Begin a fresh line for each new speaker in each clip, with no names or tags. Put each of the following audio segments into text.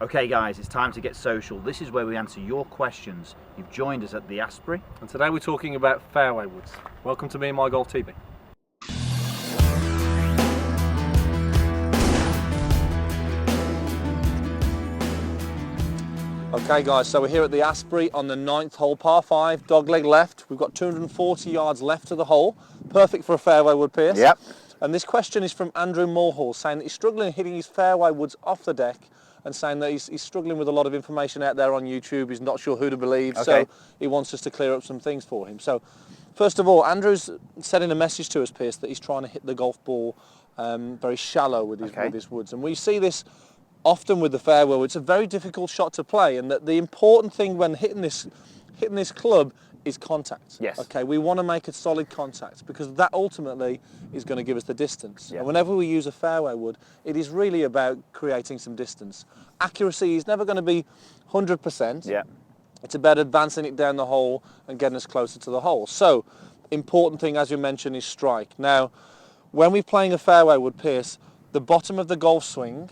Okay guys, it's time to get social. This is where we answer your questions. You've joined us at the Asprey.
And today we're talking about fairway woods. Welcome to Me and My Golf TV. Okay guys, so we're here at the Asprey on the 9th hole, par 5, dogleg left. We've got 240 yards left to the hole. Perfect for a fairway wood, Piers.
Yep.
And this question is from Andrew Mulhall, saying that he's struggling hitting his fairway woods off the deck, and saying that he's struggling with a lot of information out there on YouTube. He's not sure who to believe, so he wants us to clear up some things for him. So first of all, Andrew's sending a message to us, Piers, that he's trying to hit the golf ball very shallow with his woods. And we see this often with the fairway. It's a very difficult shot to play, and that the important thing when hitting this club is contact.
Yes.
Okay, we want to make a solid contact because that ultimately is going to give us the distance. And whenever we use a fairway wood, it is really about creating some distance. Accuracy is never going to be 100%.
Yeah.
It's about advancing it down the hole and getting us closer to the hole. So, important thing, as you mentioned, is strike. Now, when we're playing a fairway wood, Piers, the bottom of the golf swing,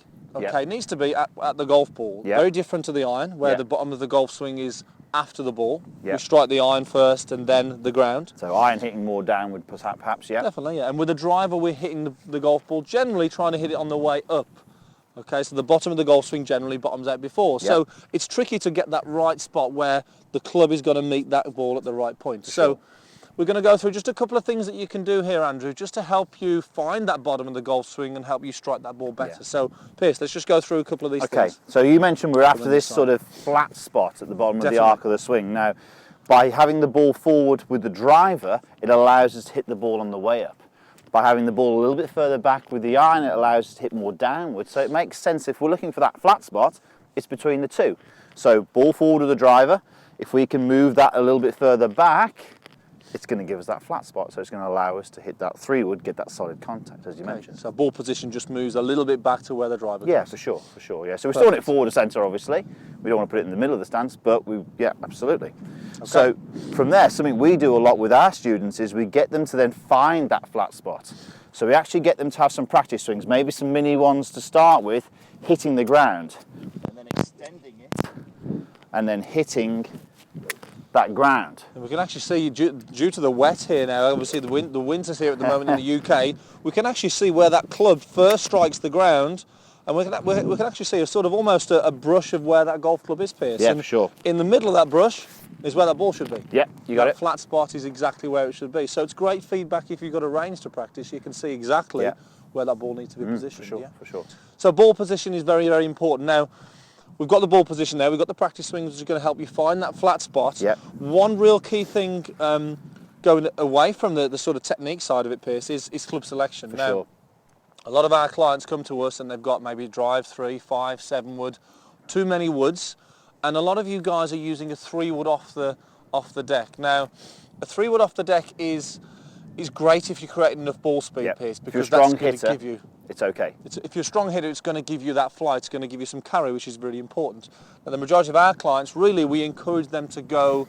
needs to be at the golf ball. Very different to the iron, where the bottom of the golf swing is after the ball. We strike the iron first and then the ground.
So iron hitting more downward perhaps, yeah?
Definitely, yeah. And with the driver, we're hitting the golf ball, generally trying to hit it on the way up. Okay, so the bottom of the golf swing generally bottoms out before. So it's tricky to get that right spot where the club is going to meet that ball at the right point. So we're going to go through just a couple of things that you can do here, Andrew, just to help you find that bottom of the golf swing and help you strike that ball better. So, Piers, let's just go through a couple of these things. Okay,
so you mentioned we're after this sort of flat spot at the bottom of the arc of the swing. Now, by having the ball forward with the driver, it allows us to hit the ball on the way up. By having the ball a little bit further back with the iron, it allows us to hit more downward. So it makes sense, if we're looking for that flat spot, it's between the two. So ball forward with the driver, if we can move that a little bit further back, it's going to give us that flat spot, so it's going to allow us to hit that 3-wood, get that solid contact, as you mentioned.
So ball position just moves a little bit back to where the driver goes.
Yeah, for sure, yeah. So we're still in it forward of centre, obviously. We don't want to put it in the middle of the stance, but absolutely. So from there, something we do a lot with our students is we get them to then find that flat spot. So we actually get them to have some practice swings, maybe some mini ones to start with, hitting the ground, and then extending it, and then hitting that ground.
And we can actually see, due to the wet here now, obviously the winter's here at the moment in the UK, we can actually see where that club first strikes the ground, and we can actually see a sort of almost a brush of where that golf club is, Piers.
Yeah, for sure.
In the middle of that brush is where that ball should be.
Yeah, you got it.
That flat spot is exactly where it should be. So it's great feedback if you've got a range to practice. You can see exactly where that ball needs to be positioned.
For sure.
So ball position is very, very important. Now, we've got the ball position there, we've got the practice swings, which is going to help you find that flat spot. One real key thing going away from the sort of technique side of it, Piers, is club selection. Now, a lot of our clients come to us and they've got maybe drive 3, 5, 7 wood, too many woods, and a lot of you guys are using a 3-wood off the deck. Now, a 3-wood off the deck is great if you create enough ball speed, Piers, because that's going to give you...
It's okay.
If you're a strong hitter, it's going to give you that fly, it's going to give you some carry, which is really important. Now, the majority of our clients, really, we encourage them to go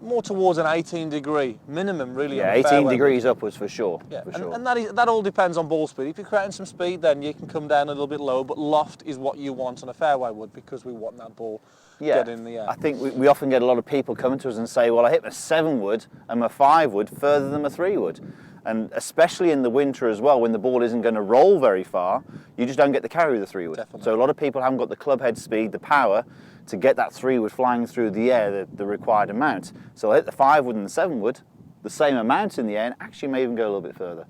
more towards an 18-degree minimum, really.
Yeah, 18 degrees upwards for sure.
Yeah, and that all depends on ball speed. If you're creating some speed, then you can come down a little bit lower, but loft is what you want on a fairway wood because we want that ball getting in the air.
I think we often get a lot of people coming to us and say, well, I hit my 7-wood and my 5-wood further than my 3-wood. And especially in the winter as well, when the ball isn't going to roll very far, you just don't get the carry with the 3-wood. So a lot of people haven't got the club head speed, the power, to get that 3-wood flying through the air, the required amount. So they'll hit the 5-wood and the 7-wood, the same amount in the air, and actually may even go a little bit further.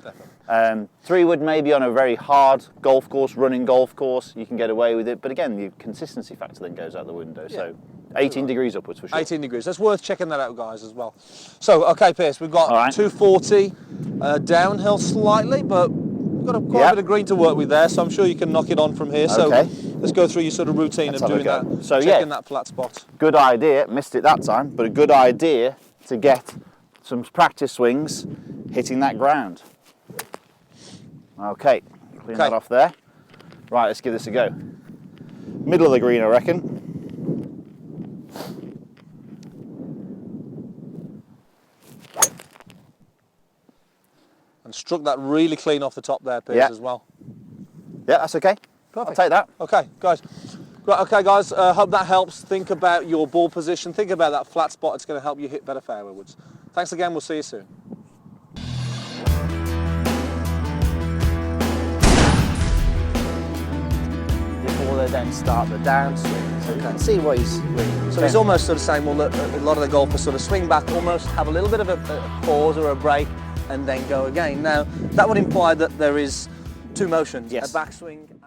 3-wood maybe on a very hard golf course, running golf course, you can get away with it. But again, the consistency factor then goes out the window. So 18 degrees upwards for sure.
18 degrees. That's worth checking that out, guys, as well. So, okay, Piers, we've got 240 downhill slightly, but we've got quite a bit of green to work with there, so I'm sure you can knock it on from here. So let's go through your sort of routine of doing that, so checking that flat spot.
Good idea, missed it that time, but a good idea to get some practice swings hitting that ground. Okay, clean that off there. Right, let's give this a go. Middle of the green, I reckon.
And struck that really clean off the top there, Piers, as well.
Yeah, that's okay.
Perfect.
I'll take that.
Okay, guys, Right, okay guys, hope that helps. Think about your ball position, think about that flat spot. It's going to help you hit better fairway woods. Thanks again, we'll see you soon.
Before they then start the downswing, so you can see what he's
So he's almost sort of saying, well, look, a lot of the golfers sort of swing back, almost have a little bit of a pause or a break, and then go again. Now, that would imply that there is two motions,
yes.
a backswing and